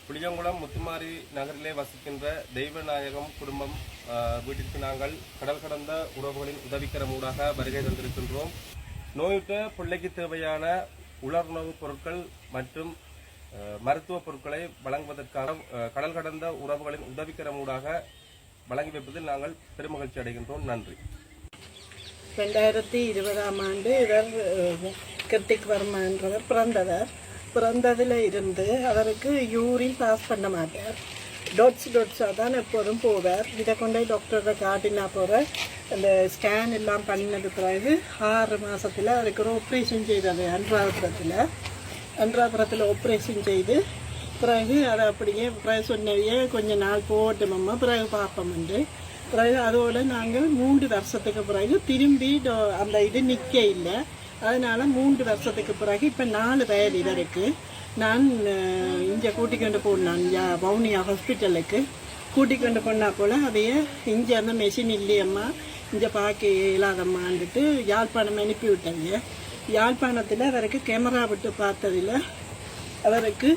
புளியங்குளம் முத்துமாரி நகரிலே வசிக்கின்ற தெய்வநாயகம் குடும்பம் வீட்டிற்கு நாங்கள் கடல் கடந்த உறவுகளின் உதவிக்கரம் ஊடாக வருகை தந்திருக்கின்றோம். நோயுற்ற பிள்ளைக்கு தேவையான உலர்உணவுப் பொருட்கள் மற்றும் மருத்துவ பொருட்களை வழங்குவதற்காக கடல் கடந்த உறவுகளின் உதவிக்கரம் ஊடாக வழங்கி வைப்பதில் நாங்கள் பெருமகிழ்ச்சி அடைகின்றோம். நன்றி. 2020ஆம் ஆண்டு இவர் கிருத்திக் வர்மா என்றவர் பிறந்ததில் இருந்து அவருக்கு யூரின் பாஸ் பண்ண மாட்டார். டோட்ஸாக தான் எப்போதும் போவார். இதை கொண்டு டாக்டரை காட்டினா போகிற அந்த ஸ்கேன் எல்லாம் பண்ணினது பிறகு 6 மாதத்தில் அவருக்கு ஒரு ஆப்ரேஷன் செய்தது. அன்றாபுரத்தில் ஆப்ரேஷன் செய்து பிறகு அதை அப்படியே பிறகு சொன்னவையே கொஞ்சம் நாள் போகட்டுமம்மா பிறகு பார்ப்போம்ண்டு பிறகு அதோடு நாங்கள் 3 வருஷத்துக்கு பிறகு திரும்பி அந்த இது நிற்க இல்லை. அதனால் 3 வருஷத்துக்கு பிறகு இப்போ 4 வயது இதற்கு நான் இங்கே கூட்டிக்கொண்டு போனான் வவுனியா ஹாஸ்பிட்டலுக்கு கூட்டிக்கொண்டு போனால் போல் அதையே இங்கே அந்த மெஷின் இல்லையம்மா இங்கே பார்க்க இயலாதம்மான்ட்டு யாழ்ப்பாணம் அனுப்பி விட்டாங்க. யாழ்ப்பாணத்தில் அவருக்கு கேமரா விட்டு பார்த்ததில் அவருக்கு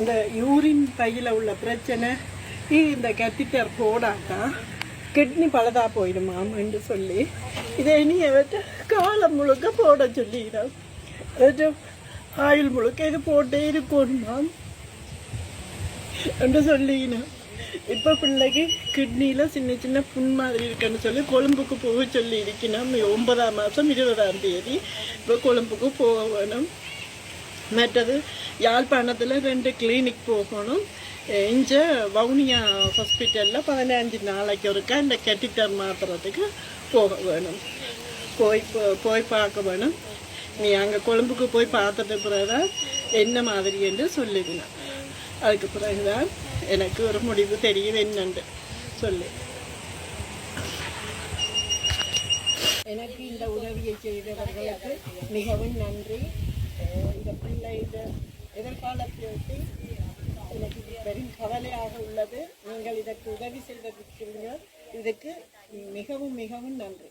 அந்த யூரின் பையில் உள்ள பிரச்சனை இந்த கேத்திட்டர் போடாக்கா கிட்னி பழுதா போயிடுமாம் என்று சொல்லி இதை இனி அவற்றை காலம் முழுக்க போட சொல்லிடுறோம். ஆயுள் முழுக்க இது போட்டே இருக்கணுமாம் என்று சொல்லினோம். இப்போ பிள்ளைக்கு கிட்னியில் சின்ன சின்ன புண் மாதிரி இருக்குன்னு சொல்லி கொழும்புக்கு போக சொல்லி இருக்கணும். 9ஆம் மாதம் 20ஆம் தேதி இப்போ கொழும்புக்கு போக வேணும். மற்றது யாழ்ப்பாணத்தில் 2 கிளினிக் போகணும். இங்கே வவுனியா ஹாஸ்பிட்டலில் 15 நாளைக்கு ஒருக்கா இந்த கேத்திட்டர் மாற்றுறதுக்கு போக வேணும். போய் பார்க்க வேணும். நீ அங்கே கொழும்புக்கு போய் பார்த்துட்டு பிறகுதான் என்ன மாதிரி என்று சொல்லிவினேன். அதுக்கு பிறகுதான் எனக்கு ஒரு முடிவு தெரியுது என்னண்டு சொல்லி. எனக்கு இந்த உதவியை செய்தவர்களுக்கு மிகவும் நன்றி. இந்த பிள்ளை எதிர்காலத்தை எனக்கு பெரும் கவலையாக உள்ளது. நீங்கள் இதற்கு உதவி செய்திருக்கிறீர்கள். இதுக்கு மிகவும் மிகவும் நன்றி.